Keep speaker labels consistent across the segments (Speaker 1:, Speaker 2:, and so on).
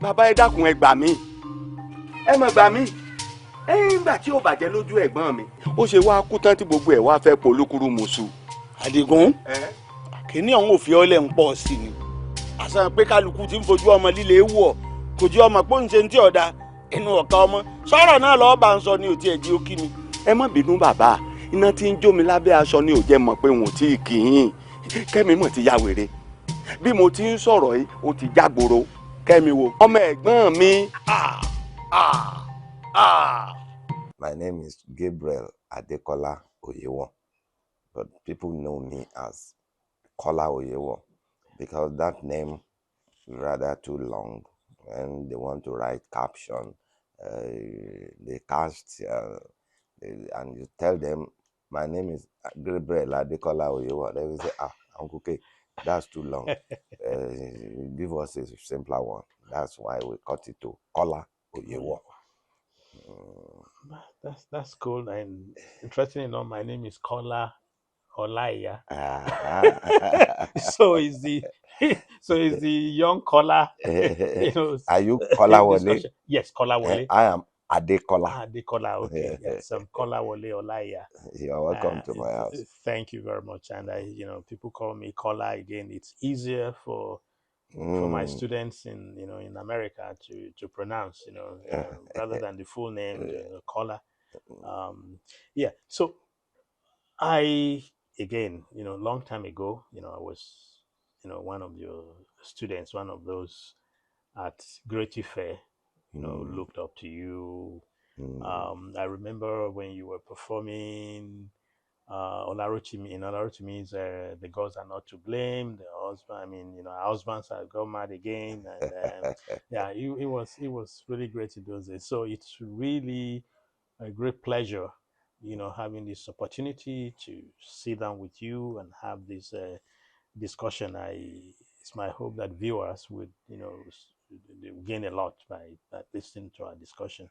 Speaker 1: bàbá ẹ dákun ẹ gbà mí ẹ má gbà mí nígbà tí ó bàjẹ́ lójú ẹ̀gbọ́n mi ó ṣe wá kú tán tí gbogbo ẹ̀ wá fẹ́ polúkúrú musu.
Speaker 2: Àdìgún kìíní ọ̀hún ò fi ọ́lẹ̀ ń pọ̀ sí ni àṣà pé kálukú ti ń fojú ọmọ líle wù ọ́ kò jí ọmọ pé ń ṣe ń tí ọ̀dà inú ọ̀ka ọmọ sọ̀rọ̀ náà lọ́ọ́ bá ń sọ ní òtí ẹ̀jí ó kí mi.
Speaker 1: ẹ má bínú bàbá iná tí ń jó mi lábẹ́ aṣọ ni ò jẹ́ mọ̀ pé wọn ò tí ì kì í yìn kẹ́mi mọ̀ ti ya wèrè bí mo ti ń sọ̀rọ̀ yìí ó ti jágboro kẹ́mi wo ọmọ ẹ̀gbọ́n mi.
Speaker 3: My name is Gabriel Adekola Oyewo, but people know me as Kola Oyewo because that name is rather too long. And they want to write caption, they cast, and you tell them, my name is Gabriel Adekola Oyewo. They will say, Uncle K, that's too long. Give us a simpler one. That's why we cut it to Kola Oyewo.
Speaker 4: That's cool. And interestingly enough, my name is Kola Olaya. So is the young Kola.
Speaker 3: Are you Kola Wole?
Speaker 4: Yes, Kola Wole.
Speaker 3: I am Adekola.
Speaker 4: Adekola, okay. Yes, I'm Kola Wole Olaya.
Speaker 3: You're welcome to my house.
Speaker 4: Thank you very much. And people call me Kola again. It's easier for my students in America to pronounce, rather than the full name, Kola. So I, again, long time ago, I was, one of your students, one of those at Great Fair, looked up to you. I remember when you were performing Olaruchimi's The Gods Are Not to Blame, the husband, our husbands have got mad again. And it was really great in those days. So it's really a great pleasure, having this opportunity to sit down with you and have this discussion. It's my hope that viewers would, gain a lot by listening to our discussion.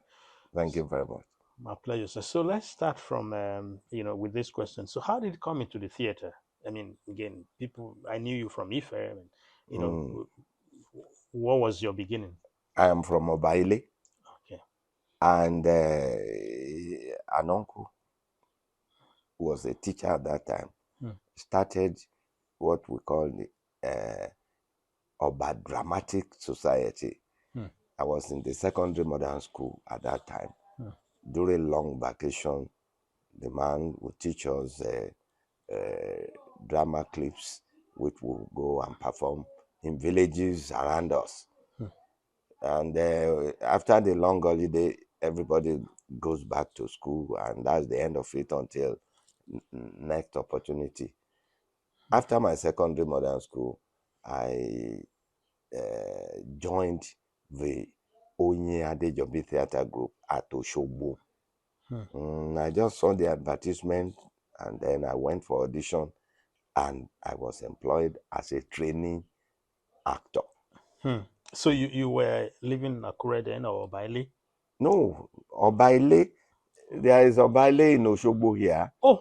Speaker 3: Thank you very much.
Speaker 4: My pleasure, sir. So let's start from, with this question. So how did it come into the theater? I mean, again, I knew you from Ife. What was your beginning?
Speaker 3: I am from Obaile.
Speaker 4: Okay.
Speaker 3: And an uncle who was a teacher at that time started what we call the Oba Dramatic Society. I was in the secondary modern school at that time. During long vacation, the man would teach us drama clips, which will go and perform in villages around us. And after the long holiday, everybody goes back to school, and that's the end of it until next opportunity. After my secondary modern school, I joined the Onye Adejobi Theatre Group at Oshogbo. I just saw the advertisement, and then I went for audition, and I was employed as a trainee actor.
Speaker 4: So you were living in Akure then, or Obaile?
Speaker 3: No, Obaile. There is Obaile in Oshogbo here.
Speaker 4: Oh.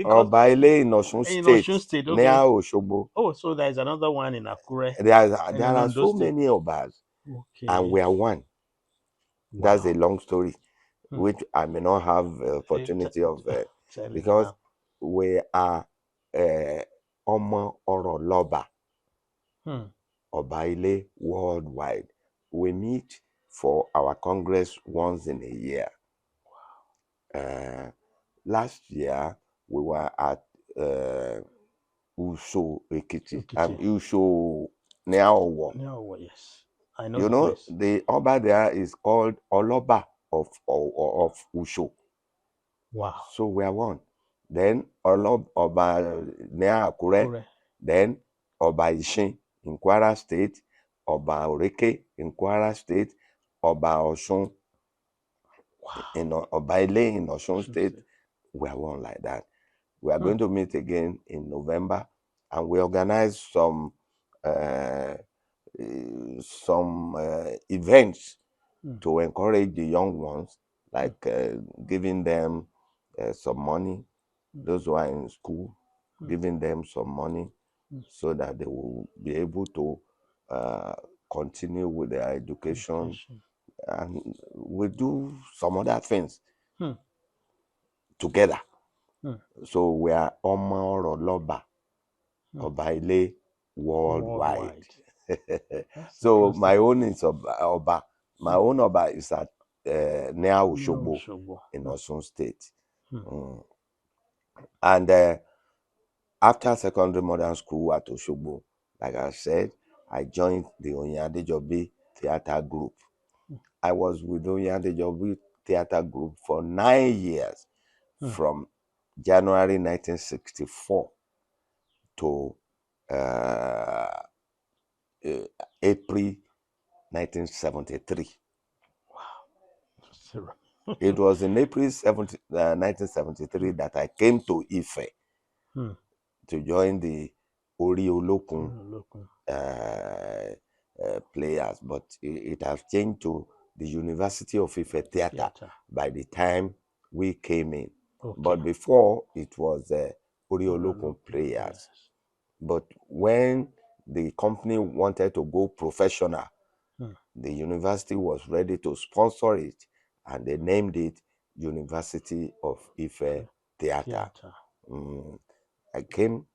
Speaker 3: Obaile in Osun State.
Speaker 4: In Osun State, okay.
Speaker 3: Near Oshogbo.
Speaker 4: Oh, so there is another one in Akure.
Speaker 3: There are so many Obas.
Speaker 4: Okay.
Speaker 3: And we are one. Wow. That's a long story, which I may not have opportunity of, because we are Omo Oro Loba, Obaile worldwide. We meet for our Congress once in a year. Wow. Last year, we were at Usho Ekiti. Usho
Speaker 4: Neaowo, yes. I know
Speaker 3: the Oba there is called Oloba of Usho.
Speaker 4: Wow.
Speaker 3: So we are one. Then Oba near Akure. Then Oba Ishin in Kwara State. Oba Oreke in Kwara State. Oba Osun in Obaile in Osun State. We are one like that. We are going to meet again in November, and we organize some events to encourage the young ones, like giving them some money, those who are in school, giving them some money so that they will be able to continue with their education, and we do some other things together. So we are Omo Oroloba, Oba Ile worldwide. So my own is Oba. My own Oba is at near Oshogbo in Osun State. And after secondary modern school at Oshogbo, like I said, I joined the Onyadejobi Theatre Group. I was with Onyadejobi Theatre Group for 9 years, from January 1964 to April 1973.
Speaker 4: Wow.
Speaker 3: It was in April 1973 that I came to Ife to join the Ori Olokun players, but it has changed to the University of Ife Theatre by the time we came in. But before, it was Ori Olokun players. But when the company wanted to go professional, the university was ready to sponsor it, and they named it University of Ife Theatre. I came,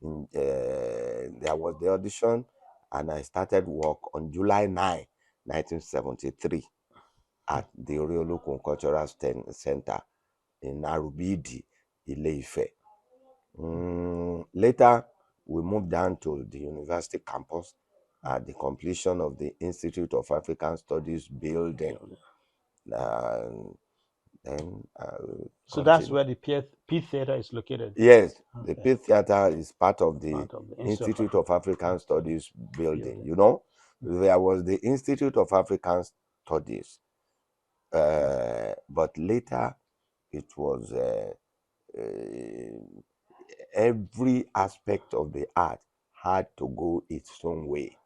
Speaker 3: there was the audition, and I started work on July 9, 1973 at the Oriolokun Cultural Center in Arubidi, Ile-Ife. Later, we moved down to the university campus at the completion of the Institute of African Studies building. Then
Speaker 4: so that's where the P Theatre is located?
Speaker 3: Yes, the P Theatre is part of the Institute of African Studies building. You know, there was the Institute of African Studies, but later it was every aspect of the art had to go its own way.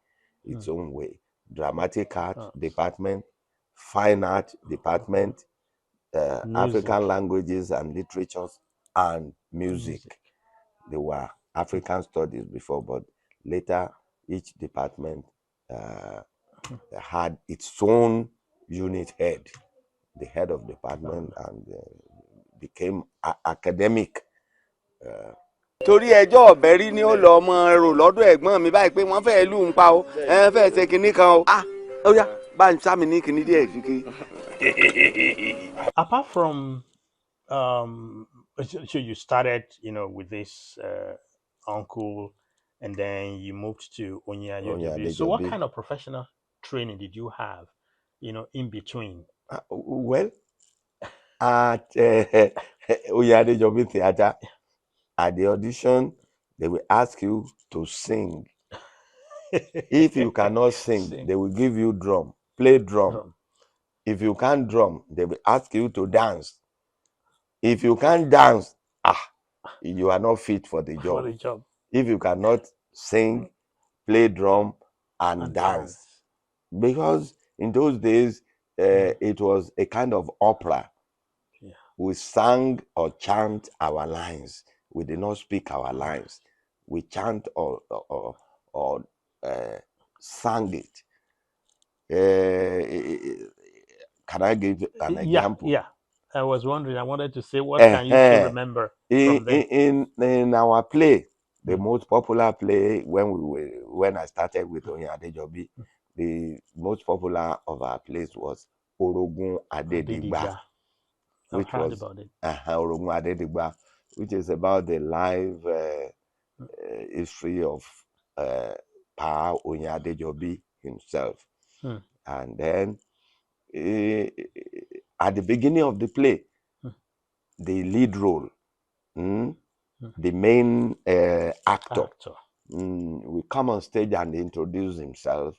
Speaker 3: Dramatic art department, fine art department, African languages and literatures, and music. They were African studies before, but later each department had its own unit head, the head of department, and became academic.
Speaker 1: Torí ẹjọ́ ọ̀bẹ rí ni ó lọ ọmọ rò lọ́dọ̀ ẹ̀gbọ́n mi báyìí pé wọ́n fẹ́ẹ́ lù ń pa o fẹ́ẹ́ ṣe kinní kan o. Ó yá bá ń sámi ní kinní díẹ̀ kíkí.
Speaker 4: Apart from so you started, with this uncle, and then you moved to Onyadejobi. So what kind of professional training did you have, in between?
Speaker 3: Well, at Onyadejobi Theatre, at the audition, they will ask you to sing. If you cannot sing, they will give you drum. Play drum. If you can't drum, they will ask you to dance. If you can't dance, you are not fit for the job. If you cannot sing, play drum, and dance. Because in those days, it was a kind of opera. We sang or chant our lines. We did not speak our lines. We chant or sang it. Can I give an example?
Speaker 4: Yeah. I was wondering. I wanted to say, what can you still remember from then?
Speaker 3: In our play, the most popular play when I started with Onyadejobi, the most popular of our plays was Orogun Adedigba, which was
Speaker 4: about it.
Speaker 3: Orogun Adedigba, which is about the life history of Pa Onyadejobi himself. And then at the beginning of the play, the lead role, the main actor, will come on stage and introduce himself.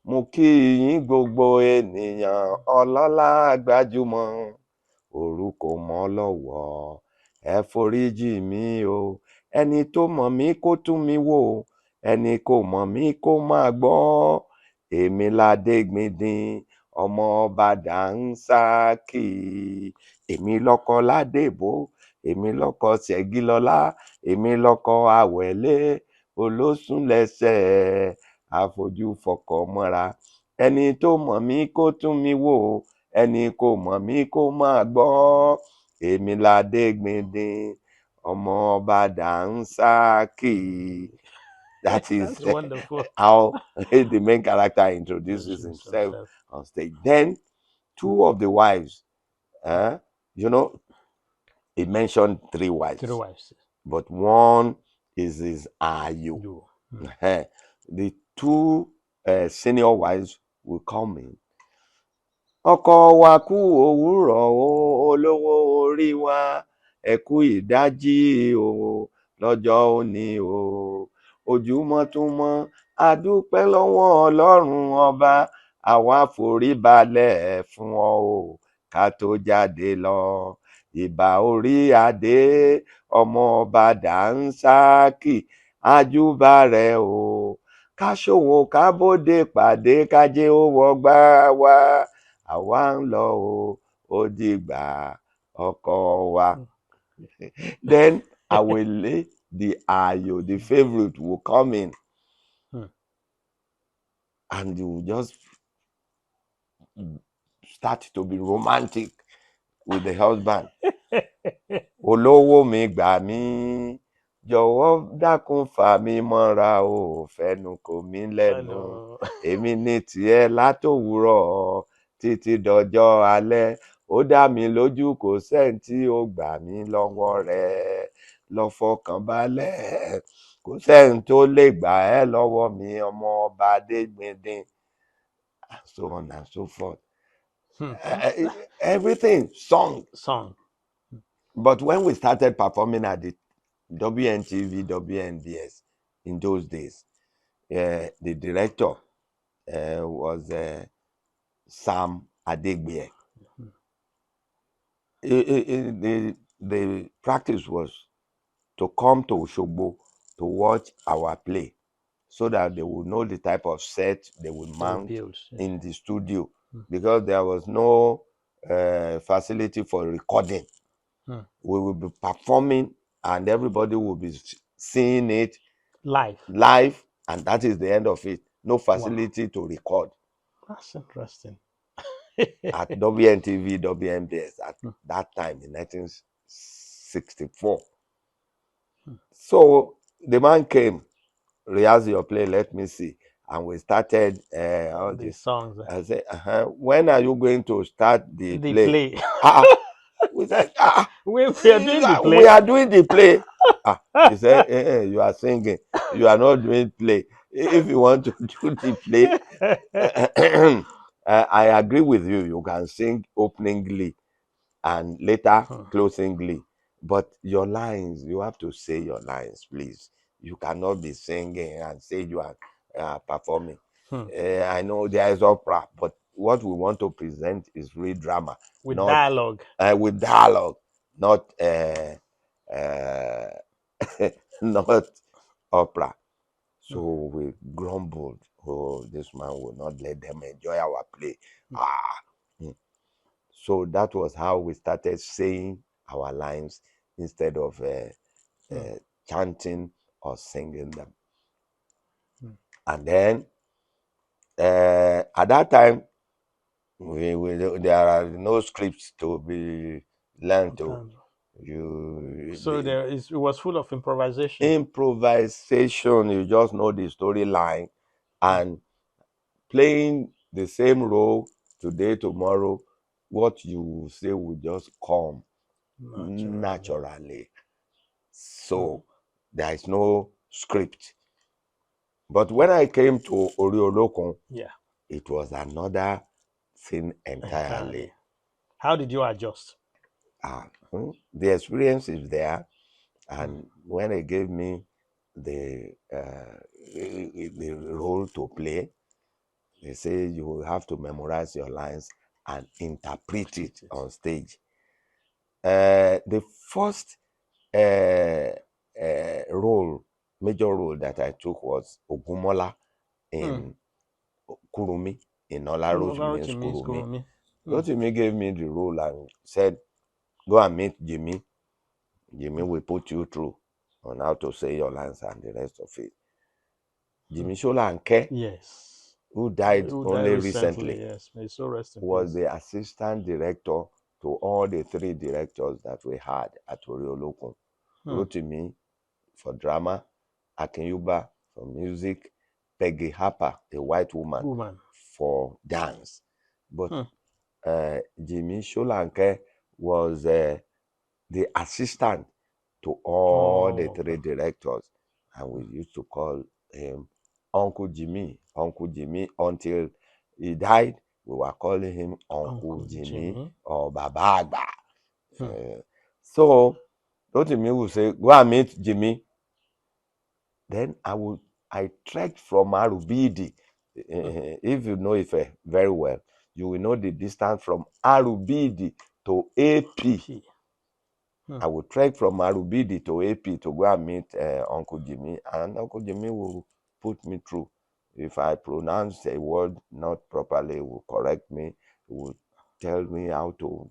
Speaker 3: Mo kí yín gbogbo ènìyàn ọlọ́lá gbajúmọ̀, orúkọ mọ́ lọ́wọ́, ẹ foríjì mí o, ẹni tó mọ̀ mí kó tún mi wò, ẹni kò mọ̀ mí kó máa gbọ́, èmi Ládégbìndín ọmọ ọba Dàńsákì, èmi lọ́kọ Ládèbó, èmi lọ́kọ Ṣẹ̀gilọ́lá, èmi lọ́kọ Àwẹ̀lé, olóṣùnlẹ̀ṣẹ̀ àfojú fọkọ̀ mọ́ra ẹni tó mọ̀ mí kó tún mi wò ẹni kò mọ̀ mí kó máa gbọ́ èmi ládégbìndín ọmọ ọba Dàńsákì. That is
Speaker 4: That's wonderful.
Speaker 3: how the main character introduces himself on stage. Then two of the wives, you know, he mentioned three wives.
Speaker 4: Three wives.
Speaker 3: But one is his ayo. The two senior wives will come in. Ọkọ wa kú òwúrọ̀ o olówó orí wa ẹ kú ìdájí o lọ́jọ́ òní o ojúmọ́ tún mọ́ a dúpẹ́ lọ́wọ́ Ọlọ́run ọba àwa foríbalẹ̀ fún ọ o ká tó jáde lọ ìbà orí adé ọmọ ọba Dàńsákì àjúbà rẹ o ká ṣòwò ká bóde pàdé kájé ó wọgbà wá àwa ń lọ o ó dìgbà ọkọ wa. Then Awele, the ayo, the favorite, will come in. And you just start to be romantic with the husband. Olówó mi gbà mí jọ̀wọ́ dákun fà mí mọ́ra o fẹnu kò mí lẹ́nu èmi ní tiẹ̀ látòwúrọ̀ títí dọjọ́ alẹ́ ó dá mi lójú kò sẹ́ni tí ó gbà mí lọ́wọ́ rẹ̀ lọ fọkàn balẹ̀ kò sẹ́ni tó lè gbà ẹ́ lọ́wọ́ mi ọmọ ọba Adégbìndín, so on and so forth. Everything song. But when we started performing at the WNTV, WNBS in those days, the director was Sam Adegbie. The practice was to come to Osogbo to watch our play so that they would know the type of set they would mount in the studio, because there was no facility for recording. We will be performing and everybody will be seeing it live, and that is the end of it. No facility to record.
Speaker 4: That's interesting.
Speaker 3: At WNTV, WNBS at that time in 1964. So the man came, rehearse your play, let me see. And we started all
Speaker 4: the songs.
Speaker 3: I said, when are you going to start the play? We said,
Speaker 4: we are doing the play.
Speaker 3: We are doing the play. He said, you are singing. You are not doing play. If you want to do the play, I agree with you. You can sing openingly and later closingly. But your lines, you have to say your lines, please. You cannot be singing and say you are performing. I know there is opera, but what we want to present is real drama.
Speaker 4: With dialogue.
Speaker 3: With dialogue, not not opera. So we grumbled, oh, this man will not let them enjoy our play. So that was how we started saying our lines instead of chanting or singing them. And then at that time, there are no scripts to be learned to.
Speaker 4: It was full of improvisation.
Speaker 3: You just know the storyline and playing the same role today, tomorrow, what you say will just come naturally. So there is no script. But when I came to Oriolokun, it was another thing entirely.
Speaker 4: How did you adjust?
Speaker 3: The experience is there, and when they gave me the role to play, they say you will have to memorize your lines and interpret it on stage. The first major role that I took was Ogumola in Kurumi, in Olarotimi's Kurumi. Rotimi gave me the role and said, go and meet Jimmy. Jimmy will put you through on how to say your lines and the rest of it. Jimmy Solanke,
Speaker 4: Yes.
Speaker 3: who died
Speaker 4: Who died
Speaker 3: only
Speaker 4: recently?
Speaker 3: recently,
Speaker 4: Yes. May so rest in
Speaker 3: was
Speaker 4: peace.
Speaker 3: the assistant director to all the 3 directors that we had at Oriolokun. Rotimi for drama, Akinyuba for music, Peggy Harper, a white woman,
Speaker 4: Woman.
Speaker 3: for dance. But
Speaker 4: Hmm.
Speaker 3: Jimmy Solanke was the assistant to all the 3 directors, and we used to call him Uncle Jimmy. Uncle Jimmy, until he died, we were calling him Uncle Jimmy or Baba Agba. So Rotimi would say, go and meet Jimmy. Then I trekked from Arubidi. If you know Ife very well, you will know the distance from Arubidi to AP. I would trek from Arubidi to AP to go and meet Uncle Jimmy, and Uncle Jimmy will put me through. If I pronounce a word not properly, he will correct me. He will tell me how to.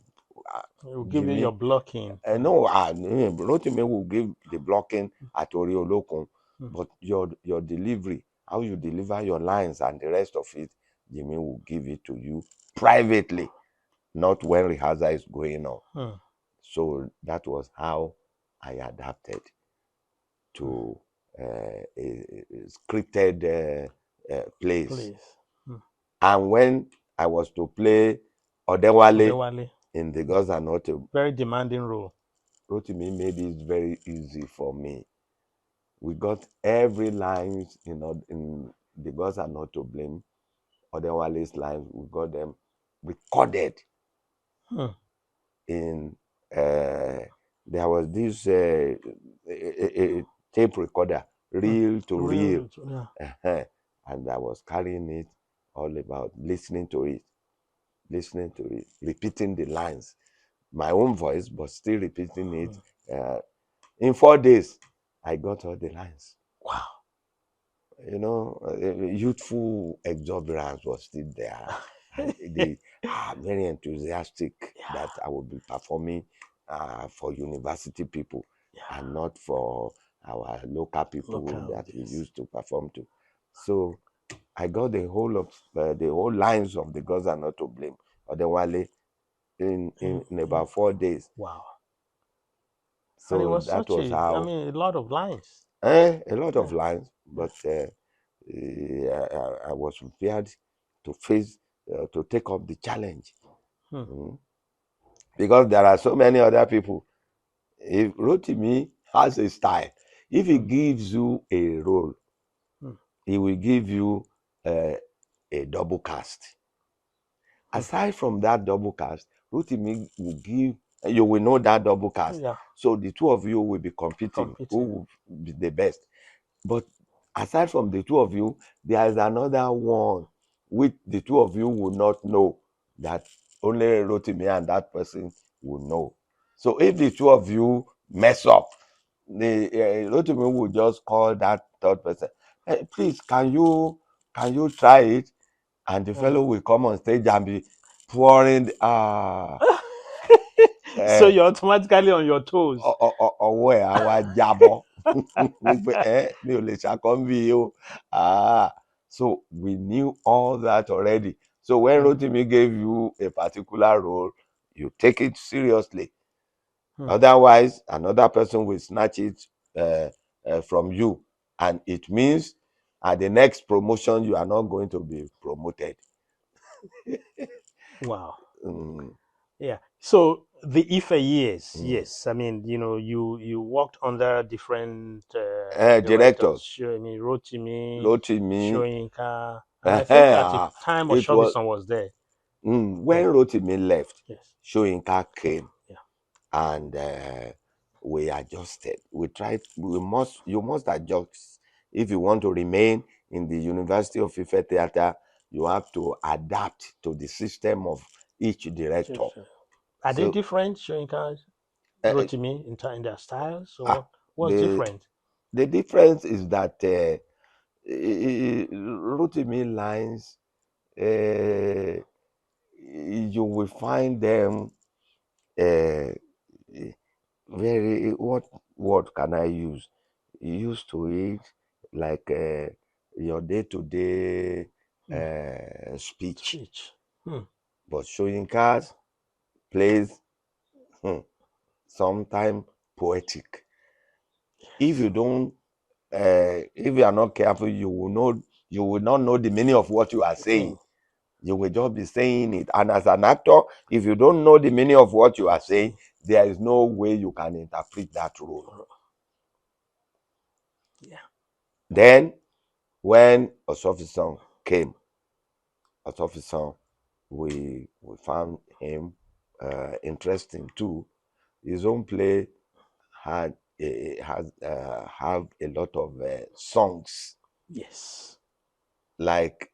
Speaker 4: He will give you your blocking.
Speaker 3: No, Rotimi will give the blocking at Oriolokun, but your delivery, how you deliver your lines and the rest of it, Jimmy will give it to you privately, not when rehearsal is going on. So that was how I adapted to a scripted plays. And when I was to play Odewale in The Gods Are Not to...
Speaker 4: Very demanding role.
Speaker 3: Rotimi made it very easy for me. We got every line in The Gods Are Not to Blame, Odewale's lines, we got them recorded in... there was this a tape recorder, reel to reel, and I was carrying it all about listening to it, repeating the lines, my own voice, but still repeating it. In 4 days, I got all the lines.
Speaker 4: Wow.
Speaker 3: Youthful exuberance was still there. And they are very enthusiastic that I would be performing for university people and not for our local people that we used to perform to. So I got the whole lines of The Gods Are Not to Blame, Odewale, in about 4 days.
Speaker 4: Wow.
Speaker 3: So
Speaker 4: and it was
Speaker 3: that
Speaker 4: such
Speaker 3: was how.
Speaker 4: a lot of lines.
Speaker 3: A lot of lines, but I was prepared to face, to take up the challenge. Because there are so many other people. If Rotimi has a style, if he gives you a role, he will give you a double cast. Aside from that double cast, Rotimi will give, you will know that double cast. So the 2 of you will be competing. Who will be the best. But aside from the 2 of you, there is another one which the 2 of you will not know, that only Rotimi and that person will know. So if the 2 of you mess up, the Rotimi will just call that 3rd person. Hey, please, can you try it? And the fellow will come on stage and be pouring.
Speaker 4: So you're automatically on your toes.
Speaker 3: Ọwọ́ ẹ̀ á wá jábọ́. Mi ò lè ṣàkọ́ńbí o. So we knew all that already. So when Rotimi gave you a particular role, you take it seriously. Otherwise, another person will snatch it from you, and it means at the next promotion you are not going to be promoted.
Speaker 4: Wow. Yeah. So the Ife years, yes. I mean, you worked under different directors. Rotimi, Shoyinka. I think at the time Oshobison was there.
Speaker 3: When Rotimi left, Shoyinka came, and we adjusted. You must adjust. If you want to remain in the University of Ife Theatre, you have to adapt to the system of each director.
Speaker 4: Are they different, Shoyinka, Rotimi, in their styles? Or what's different?
Speaker 3: The difference is that Rotimi lines, you will find them very, what word can I use? Used to it, like your day-to-day speech.
Speaker 4: Speech. Hmm.
Speaker 3: But showing cars plays sometimes poetic. If you don't, if you are not careful, you will not know the meaning of what you are saying. You will just be saying it. And as an actor, if you don't know the meaning of what you are saying, there is no way you can interpret that role.
Speaker 4: Yeah.
Speaker 3: Then, when Osofison came, Osofison, we found him interesting too. His own play had have a lot of songs.
Speaker 4: Yes.
Speaker 3: Like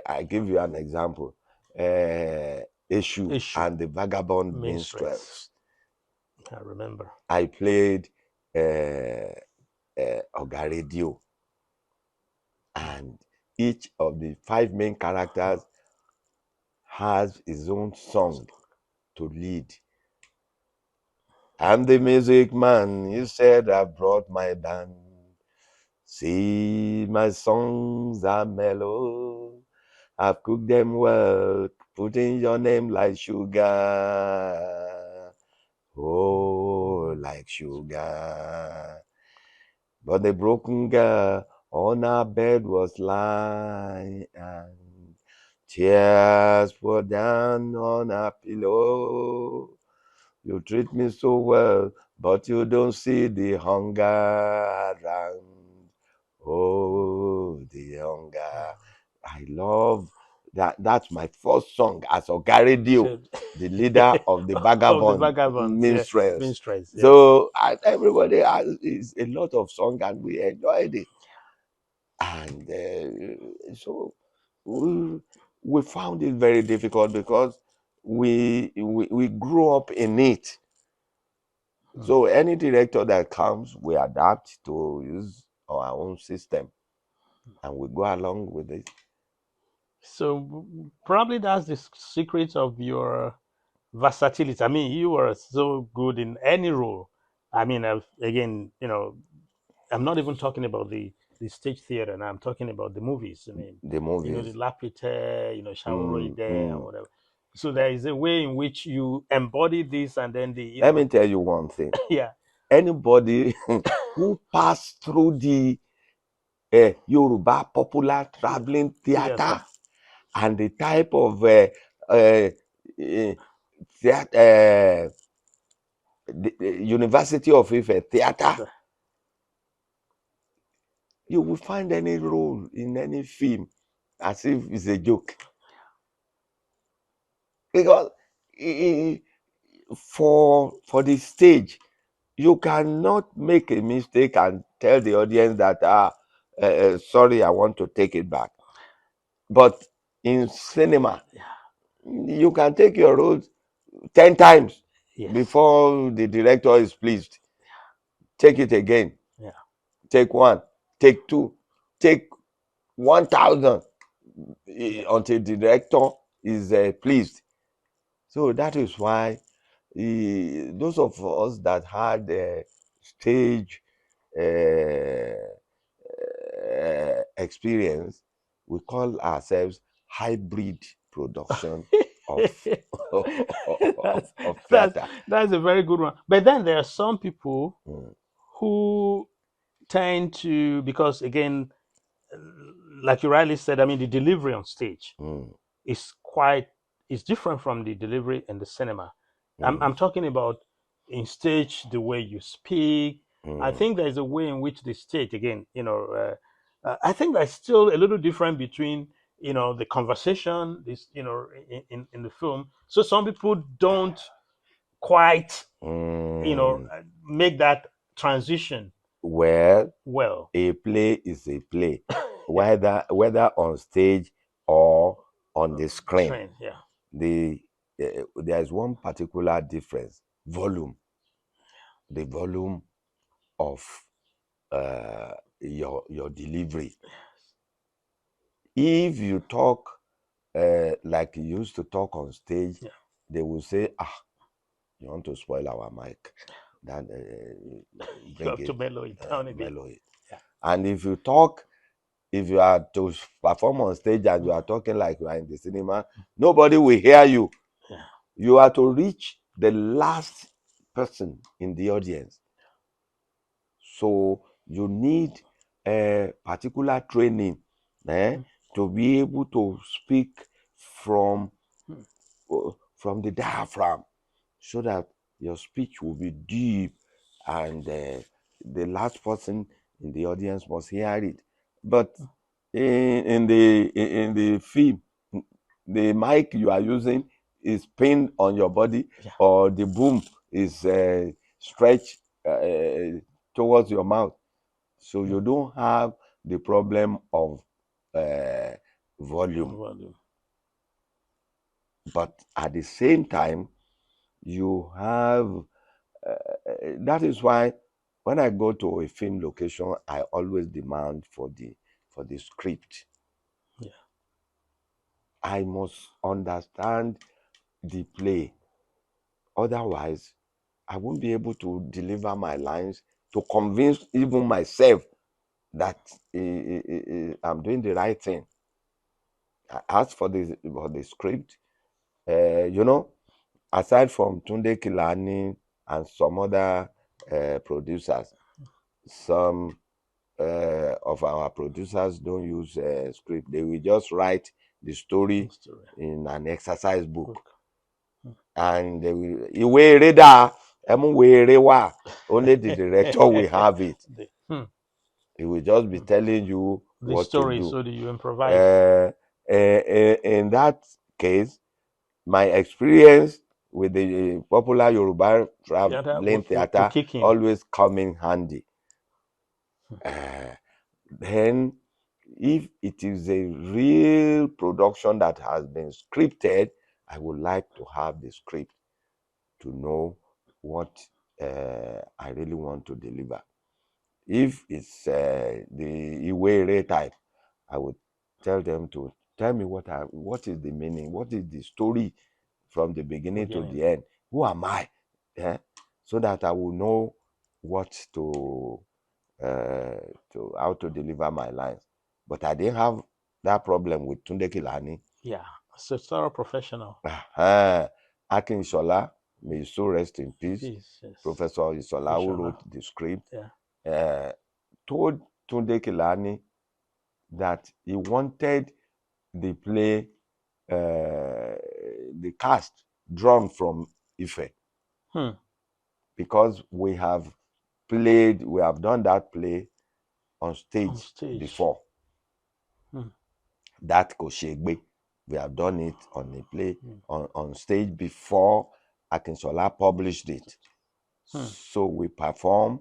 Speaker 3: I give you an example, Issue
Speaker 4: Issue.
Speaker 3: and the Vagabond
Speaker 4: Minstrels.
Speaker 3: Minstrels.
Speaker 4: I remember.
Speaker 3: I played Oga Radio, and each of the 5 main characters has his own song to lead. I'm the music man, you said I brought my band. See, my songs are mellow. I've cooked them well, putting your name like sugar. Oh, like sugar. But the broken girl on her bed was lying, and tears were down on her pillow. You treat me so well, but you don't see the hunger around. Oh, the hunger. I love that. That's my first song as Ogaridio,
Speaker 4: So,
Speaker 3: the leader of the
Speaker 4: of the
Speaker 3: Vagabond
Speaker 4: vagabonds, yeah.
Speaker 3: Minstrels.
Speaker 4: Minstrels, yes.
Speaker 3: So everybody has is a lot of song, and we enjoyed it. And so we found it very difficult because we grew up in it. So any director that comes, we adapt to use our own system, and we go along with it.
Speaker 4: So probably that's the secret of your versatility. I mean, you were so good in any role. I mean, again, I'm not even talking about the stage theater, and I'm talking about the movies. I mean,
Speaker 3: The
Speaker 4: the
Speaker 3: movies.
Speaker 4: Lapite, Shaworo there, and
Speaker 3: Mm.
Speaker 4: whatever. So there is a way in which you embody this, and then
Speaker 3: Let me tell you one thing.
Speaker 4: yeah,
Speaker 3: Anybody who passed through the Yoruba popular traveling theater
Speaker 4: theater,
Speaker 3: and the type of uh, theater, the University of Ife theater, you will find any role in any film as if it's a joke. Because for the stage, you cannot make a mistake and tell the audience that sorry, I want to take it back. But in cinema, you can take your roles 10 times
Speaker 4: yes,
Speaker 3: before the director is pleased. Take it again.
Speaker 4: yeah.
Speaker 3: Take 1, take 2, take 1,000
Speaker 4: Yeah.
Speaker 3: until the director is pleased. So that is why those of us that had stage experience, we call ourselves hybrid production of
Speaker 4: that's,
Speaker 3: of
Speaker 4: that's
Speaker 3: theater.
Speaker 4: that's a very good one. But then there are some people
Speaker 3: Mm,
Speaker 4: who tend to, because again, like you rightly said, I mean, the delivery on stage
Speaker 3: mm,
Speaker 4: is quite is different from the delivery in the cinema. I'm
Speaker 3: mm,
Speaker 4: talking about in stage the way you speak. I
Speaker 3: mm,
Speaker 4: think there's a way in which the stage again, I think there's still a little different between the conversation this in the film. So some people don't quite
Speaker 3: mm.
Speaker 4: make that transition
Speaker 3: Well,
Speaker 4: well.
Speaker 3: a play is a play, whether on stage or on the screen.
Speaker 4: Train, yeah.
Speaker 3: The there is one particular difference: volume. The volume of your delivery. If you talk like you used to talk on stage,
Speaker 4: Yeah.
Speaker 3: they will say, "Ah, you want to spoil our mic? That
Speaker 4: You
Speaker 3: bring
Speaker 4: have to
Speaker 3: it,
Speaker 4: mellow it down a bit.
Speaker 3: mellow it."
Speaker 4: Yeah.
Speaker 3: And if you talk if you are to perform on stage and you are talking like you are in the cinema, nobody will hear you.
Speaker 4: Yeah.
Speaker 3: You are to reach the last person in the audience. So you need a particular training to be able to speak from the diaphragm, so that your speech will be deep, and the last person in the audience must hear it. But in the film, the mic you are using is pinned on your body,
Speaker 4: Yeah.
Speaker 3: or the boom is stretched towards your mouth, so you don't have the problem of volume. But at the same time, you have that is why when I go to a film location, I always demand for the script.
Speaker 4: Yeah.
Speaker 3: I must understand the play. Otherwise, I won't be able to deliver my lines to convince even myself that I'm doing the right thing. As for the script, aside from Tunde Kilani and some other producers, some of our producers don't use script. They will just write the story in an exercise book. And they will only the director will have it. He will just be telling you
Speaker 4: the
Speaker 3: what
Speaker 4: story,
Speaker 3: to do.
Speaker 4: so do you improvise?
Speaker 3: In that case, my experience with the popular Yoruba traveling theater always come in handy. Then, if it is a real production that has been scripted, I would like to have the script to know what I really want to deliver. If it's the Iwere type, I would tell them to tell me what is the meaning, what is the story from the beginning to the end. Who am I? So that I will know what to how to deliver my lines. But I didn't have that problem with Tunde Kilani.
Speaker 4: Yeah, so it's not a professional.
Speaker 3: Akin Shola, may his soul rest in peace.
Speaker 4: Yes.
Speaker 3: Professor Isola, who wrote the script, told Tunde Kilani that he wanted the play, the cast drawn from Ife. Because we have done that play on stage before. That Koshegbe, we have done it on a play on stage before Akinsola published it. So we performed,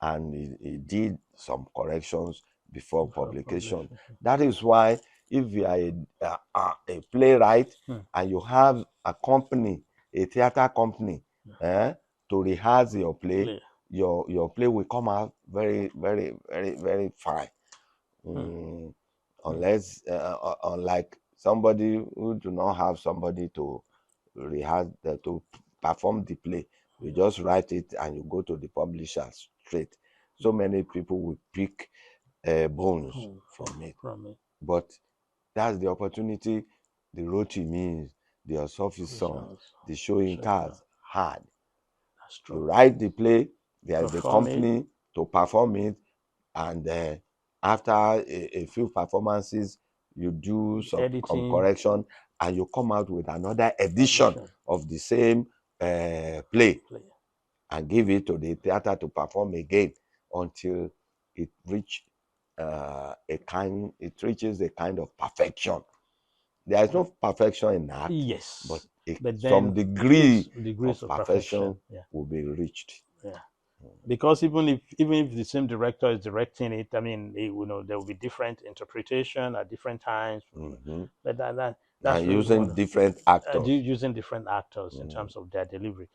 Speaker 3: and he did some corrections before publication. That is why if you are a playwright and you have a company, a theater company, to rehearse your play, your play will come out very, very, very, very fine. Unless, unlike somebody who do not have somebody to rehearse, to perform the play, you just write it and you go to the publisher straight. So many people will pick bones from it. But that's the opportunity the Roti means, the Osofi songs, the showing cars had. You write the play, there is a company to perform it, and after a few performances, you do some correction, and you come out with another edition of the same play and give it to the theater to perform again until it reaches a kind of perfection. There is no perfection in art, but some degree of perfection will be reached.
Speaker 4: Because even if the same director is directing it, I mean, there will be different interpretation at different times. But that's
Speaker 3: and using different actors.
Speaker 4: Using different actors in terms of their delivery.